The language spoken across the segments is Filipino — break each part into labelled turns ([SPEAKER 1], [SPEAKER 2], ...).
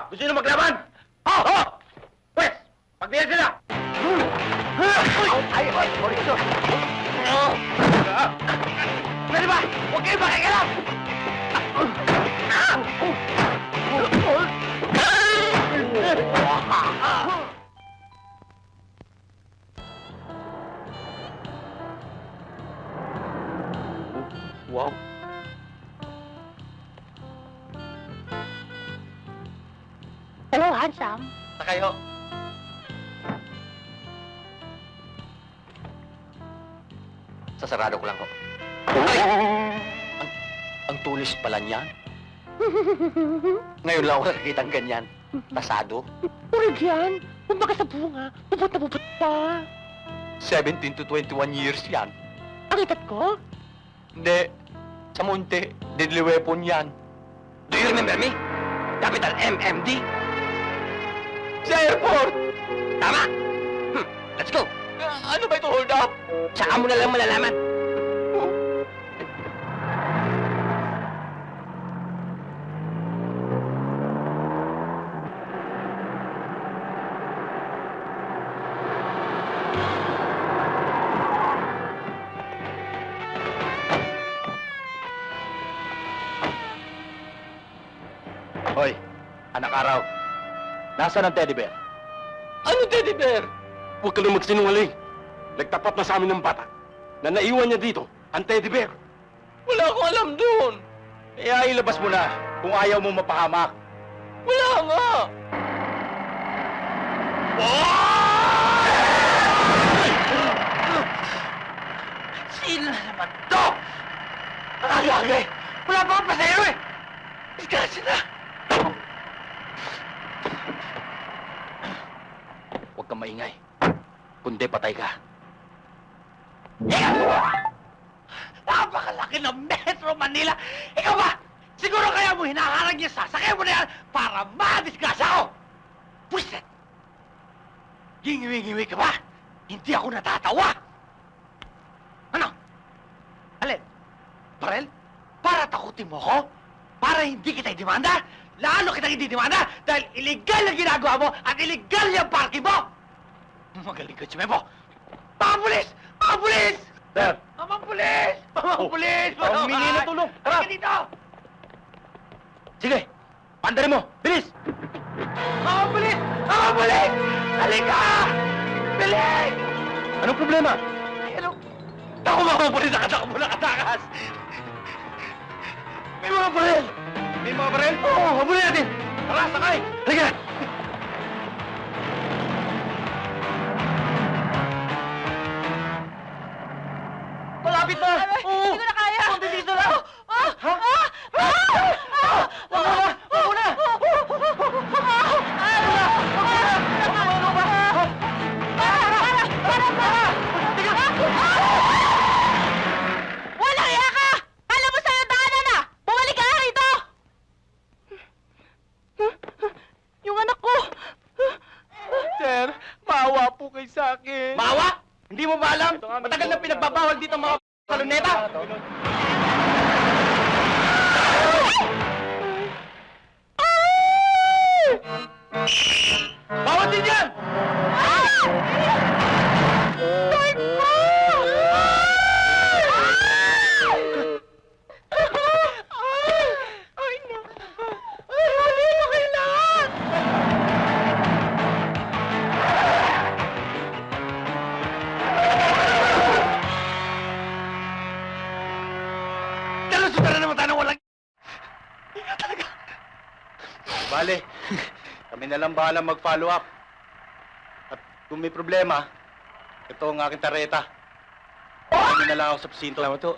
[SPEAKER 1] Gusto nyo maglaban? Oo! Pwes, pagbiyan sila! Ay, Mauricio! Pwede ba? Huwag kayo makikilam! Wow!
[SPEAKER 2] Hello, handsome.
[SPEAKER 1] Takayo! Sasarado ko lang ho. Ay! Ang tulis pala niyan. Ngayon lang ako nakikitang ganyan. Pasado.
[SPEAKER 2] Urig yan. Kumbaga sa bunga, bubot na bubot pa.
[SPEAKER 1] 17 to 21 years yan.
[SPEAKER 2] Ang itat ko?
[SPEAKER 1] Hindi. Sa munti, deadly weapon yan. Do you remember me? Capital MMD? Sa airport! Tama! Let's go! Ano ba ito, hold up? Saka mo na lang malalaman. Hoy, anak araw. Nasaan ang teddy bear? Ano teddy bear?
[SPEAKER 3] Huwag ka na magsinungaling. Nagtapat na sa amin ng bata na naiwan niya dito ang teddy bear.
[SPEAKER 1] Wala akong alam doon. Kaya ilabas mo na kung ayaw mo mapahamak. Wala nga. Sino na naman to? Ang agay! Wala pa akong pasero eh! Iskasi na! Huwag kang maingay. Kundi patay ka. Napakalaki ng Metro Manila! Ikaw ba? Siguro kaya mo hinaharang yung sasakay mo na yan para madisgrasya ako! Pwisit! Gingiwi-ngiwi ka ba? Hindi ako natatawa! Ano? Alin? Barel? Para takutin mo ko? Para hindi kita idemanda? Lalo kitang hindi demanda dahil illegal ang ginagawa mo at illegal yung parking mo! Magaling ka, Chumebo! Mga pulis! Mga pulis!
[SPEAKER 3] Sir!
[SPEAKER 1] Mga pulis! Mga pulis!
[SPEAKER 3] humingi ng tulong. Tara!
[SPEAKER 1] Halika dito! Sige! Pandarin mo! Bilis! Mga pulis! Mga pulis! Halika! Bilis!
[SPEAKER 3] Anong problema?
[SPEAKER 1] Ay, ano? Ako mga pulis! Nakatakbo na katakas! May mga baril!
[SPEAKER 3] May mga baril?
[SPEAKER 1] Oo! Habulin natin! Tara! Sakay! Halika! Malapit na! Oo!
[SPEAKER 2] Hindi ko na kaya!
[SPEAKER 1] Konti dito lang!
[SPEAKER 2] Ha?
[SPEAKER 1] Wag mo na! Wag mo na!
[SPEAKER 2] Walang iya ka! Alam mo sa'yo daanan na! Bumalik ka nga rito! Yung anak ko!
[SPEAKER 3] Sir, maawa po kayo sa akin.
[SPEAKER 1] Maawa? Hindi mo ba alam? Matagal na pinagbabawal dito ang mga kaluneta! Bawal din yan! Dalusutan na naman tayo ng walang...
[SPEAKER 3] Bale, kami na lang bahala mag-follow up. At kung may problema, ito ang aking tareta. Kami na lang ako sa presinto.
[SPEAKER 1] Salamat po.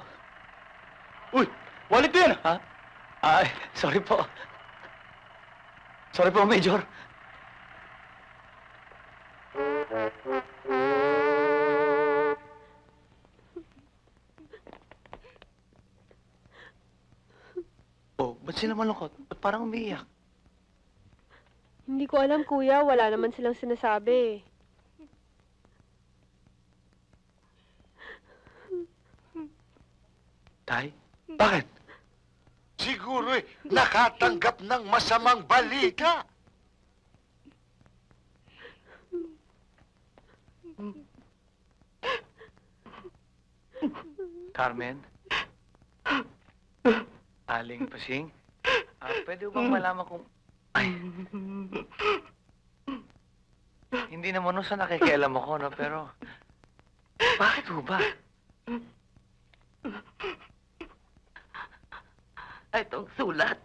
[SPEAKER 3] Uy! Wallet ko yan!
[SPEAKER 1] Ha? Ay, sorry po. Sorry po, Major. Oh, ba't sila malungkot? Ba't parang umiiyak?
[SPEAKER 4] Hindi ko alam, kuya. Wala naman silang sinasabi.
[SPEAKER 1] Tay? Bakit?
[SPEAKER 5] Siguro nakatanggap ng masamang balita.
[SPEAKER 1] Carmen? Aling Pasing? Pwede ko bang malaman kung... Ay. Hindi naman sa nakikialam ako, no? Pero... Bakit ho ba?
[SPEAKER 2] Itong sulat.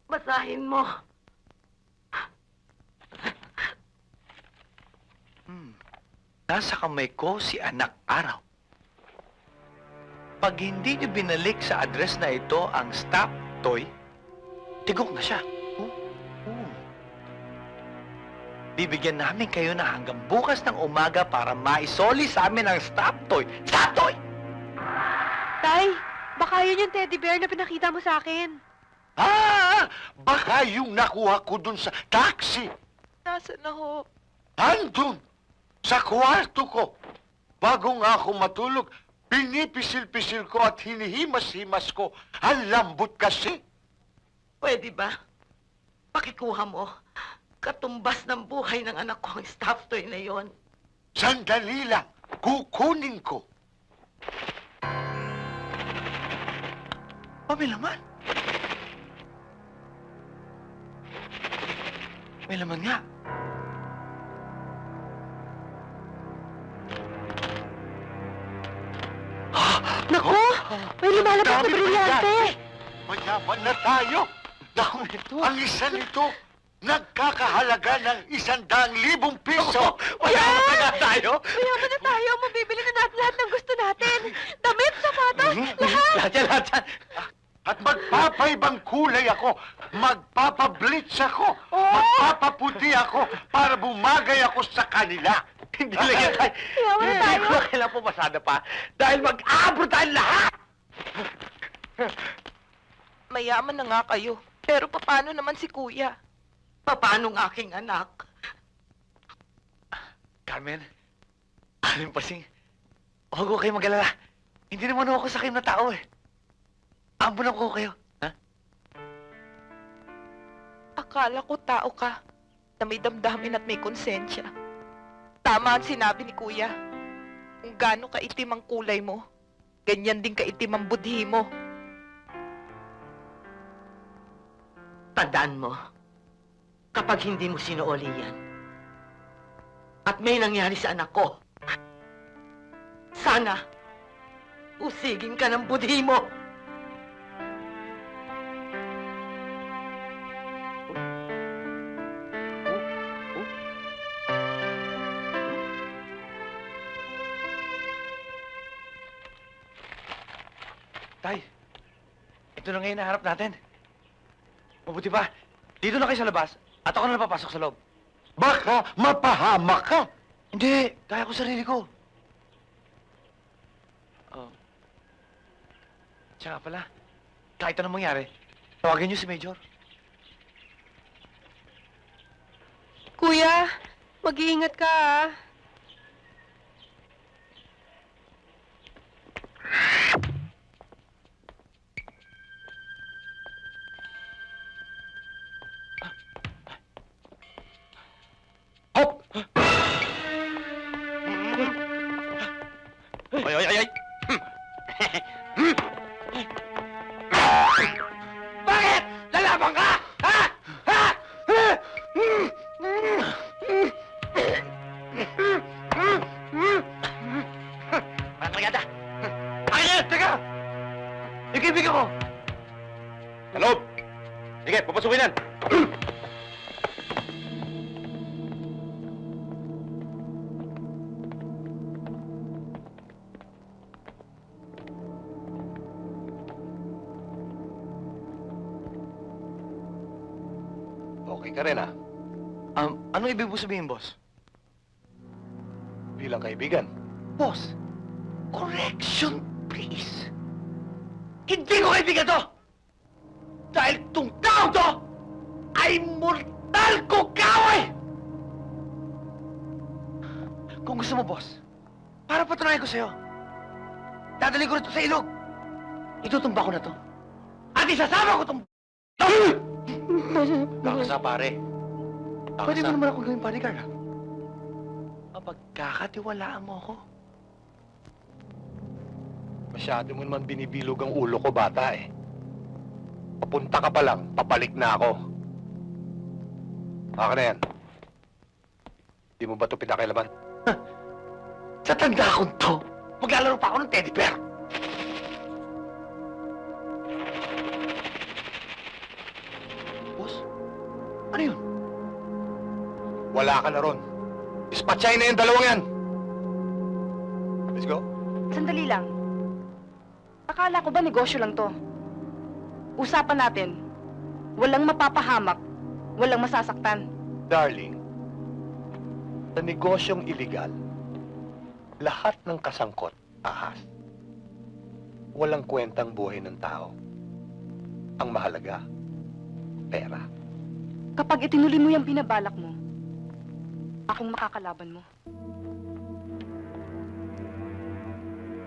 [SPEAKER 2] Basahin mo.
[SPEAKER 1] Nasa kamay ko si Anak Araw. Pag hindi niyo binalik sa address na ito ang stop toy, tigok na siya. Bibigyan namin kayo na hanggang bukas ng umaga para maisoli sa amin ang stop toy. Stop toy!
[SPEAKER 4] Tay, baka yun yung teddy bear na pinakita mo sa akin.
[SPEAKER 5] Baka yung nakuha ko dun sa taxi.
[SPEAKER 2] Nasaan na ho?
[SPEAKER 5] Andun, sa kwarto ko. Bago nga ako matulog, pinipisil-pisil ko at hinihimas-himas ko. Ang lambot kasi.
[SPEAKER 2] Pwede ba? Pakikuha mo. Katumbas ng buhay ng anak ko ang stuffed toy na yon.
[SPEAKER 5] Sandali lang, kukunin ko.
[SPEAKER 1] May laman. May laman nga.
[SPEAKER 4] Naku! May lumalabas na
[SPEAKER 5] Dami
[SPEAKER 4] brilyante!
[SPEAKER 5] Mayaman na tayo. Naku, ang isa nito, nagkakahalaga ng 100,000 piso.
[SPEAKER 1] Mayaman na tayo!
[SPEAKER 4] Mayaman na tayo! Mabibili na natin lahat ng gusto natin! Damit, sapatos, lahat!
[SPEAKER 1] Lahat yan!
[SPEAKER 5] At magpapaibang kulay ako. Magpapablitz ako. Magpapaputi ako para bumagay ako sa kanila.
[SPEAKER 1] Hindi lang yan tayo.
[SPEAKER 4] Mayaman na
[SPEAKER 1] Hindi
[SPEAKER 4] tayo!
[SPEAKER 1] ko kailangan pumasada pa. Dahil mag-abro tayo lahat!
[SPEAKER 2] Mayaman na nga kayo. Pero paano naman si kuya? Paano ng aking anak?
[SPEAKER 1] Carmen, Aling Pasing, huwag ko kayo mag-alala. Hindi naman ako sakim na tao eh. Ambunan ko kayo. Ha?
[SPEAKER 2] Akala ko tao ka na may damdamin at may konsensya. Tama ang sinabi ni kuya. Kung gaano kaitim ang kulay mo, ganyan din kaitim ang budhi mo. Tandaan mo, kapag hindi mo sinuoli yan, at may nangyari sa anak ko, sana, usigin ka ng budhi mo.
[SPEAKER 1] Tay, ito na ngayon naharap natin. Mabuti pa, dito na kayo sa labas at ako na napapasok sa loob.
[SPEAKER 5] Baka mapahamak ka.
[SPEAKER 1] Hindi, kaya ko sarili ko. Oh. Tsaka pala, kahit anong mangyari, tawagin niyo si Major.
[SPEAKER 4] Kuya, mag-iingat ka ah.
[SPEAKER 1] Hop! Ay, ay, ay, ay! Bakit? Lalaban ka? Ha? Ha? Mga tagada! Akin! Teka! Ikibig ako!
[SPEAKER 3] Sa loob! Sige, papasukin yan! Okay ka rin, ha?
[SPEAKER 1] Ano ibig mo sabihin, boss?
[SPEAKER 3] Bilang kaibigan.
[SPEAKER 1] Boss, correction, please. Hindi ko kaibigan to! Dahil tong tao to ay mortal ko kaway! Kung gusto mo, boss, para patunayan ko sa'yo, dadali ko rito sa ilog. Itutumba ko na to. At isasama ko tong...
[SPEAKER 3] Kakasa, pare.
[SPEAKER 1] Pwede mo naman ako gawing bodyguard, ha? Mapagkakatiwalaan mo ako.
[SPEAKER 3] Masyado mo naman binibilog ang ulo ko, bata eh. Papunta ka pa lang, papalik na ako. Baka na yan. Di mo ba ito pinakilaman?
[SPEAKER 1] Sa tanda kong to, maglalaro pa ako ng teddy bear. Boss, ano yun?
[SPEAKER 3] Wala ka na ron. Dispatchay na yung dalawang yan. Let's go.
[SPEAKER 6] Sandali lang. Akala ko ba negosyo lang to? Usapan natin. Walang mapapahamak. Walang masasaktan.
[SPEAKER 3] Darling, sa negosyong iligal, lahat ng kasangkot, ahas. Walang kwentang buhay ng tao. Ang mahalaga, pera.
[SPEAKER 6] Kapag itinuloy mo yung binabalak mo, akong makakalaban mo.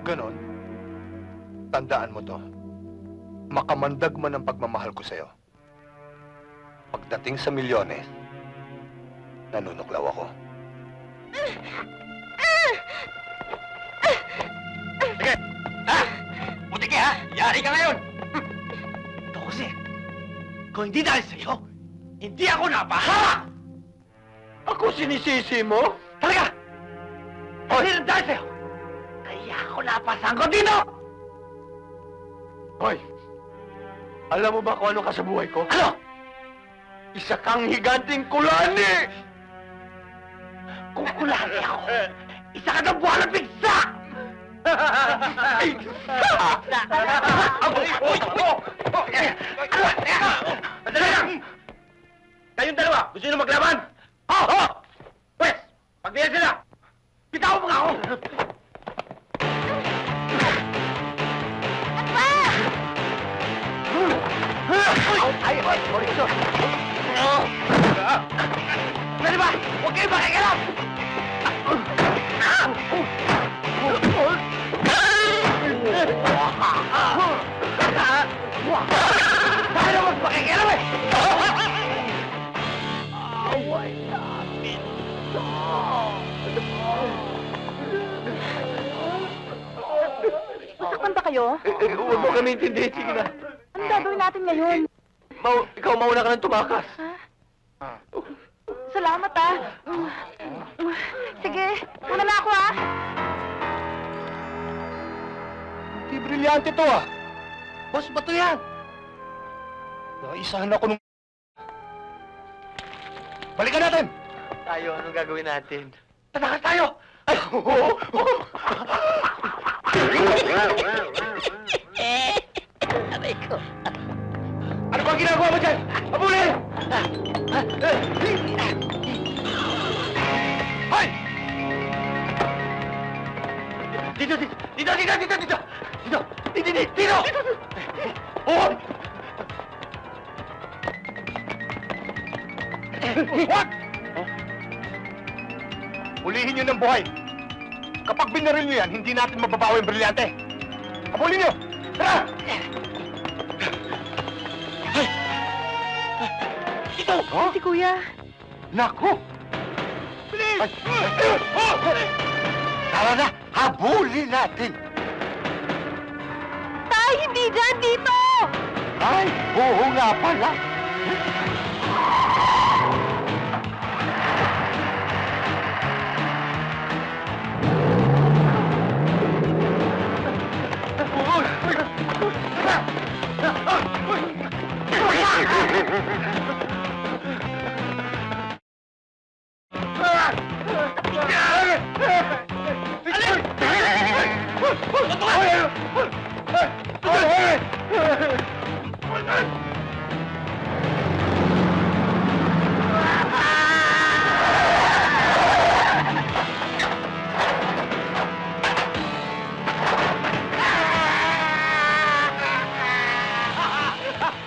[SPEAKER 3] Ganon. Tandaan mo to. Makamandag man ang pagmamahal ko sa'yo. Pagdating sa milyones, nanunuklaw ako.
[SPEAKER 1] Sige! Ha? Buti ka ha? Yari ka ngayon! Ito kasi, kung hindi dahil sa'yo, hindi ako napahamak!
[SPEAKER 3] Ako sinisisi mo?
[SPEAKER 1] Talaga! Hindi rin dahil sa'yo, kaya ako napasangkot dito!
[SPEAKER 3] Hoy! Alam mo ba kung ano ka sa buhay ko?
[SPEAKER 1] Ano?
[SPEAKER 3] Isa kang higanting kulani!
[SPEAKER 1] Kung kulani ako, isa ka ng buwan ng pigsa! Madali lang! Kayong dalawa, gusto nyo maglaban? Oo! Pwes, pagdiyan sila! Bitaw mo nga ako! Ay, Mauricio! Pwede ba? Huwag kayong makikilam! Bakit naman makikilam eh? Away namin to!
[SPEAKER 6] Masaktan ba kayo?
[SPEAKER 3] Huwag mo kami intindihin. Sige na.
[SPEAKER 6] Anong gagawin natin ngayon?
[SPEAKER 3] Ikaw mauna ka ng tumakas.
[SPEAKER 6] Salamat ah. Sige, una na ako ah.
[SPEAKER 3] Di brilyante to ah.
[SPEAKER 1] Boss, bato yan!
[SPEAKER 3] Nakaisahan ako nung... Balikan natin!
[SPEAKER 1] Tayo, anong gagawin natin? Tanakan tayo! Ay! Aray ko.
[SPEAKER 3] Ano bang ginagawa mo dyan? Abulin! Hoy!
[SPEAKER 1] Dito!
[SPEAKER 3] Oh! What? Hulihin nyo ng buhay. Kapag binaril nyo yan, hindi natin mababawi ang brilyante. Habulin nyo! Tara!
[SPEAKER 1] Dito!
[SPEAKER 3] Oh?
[SPEAKER 6] Si Kuya.
[SPEAKER 3] Naku! Bilis! Tara na! Habulin natin!
[SPEAKER 6] Tay, hindi dyan, dito!
[SPEAKER 3] Ay, oo nga pala!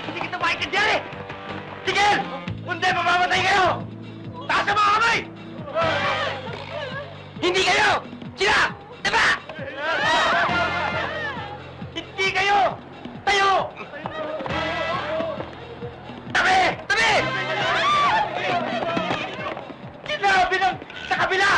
[SPEAKER 1] Hindi kita maintindihan eh! Tigil! Kundi mamamatay kayo! Taas ang mga kamay! Hindi kayo! Sila! Diba? Hindi kayo! Tayo! Tabi! Tabi! Sinabi ng sa kabila!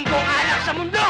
[SPEAKER 1] kong alak sa mundo!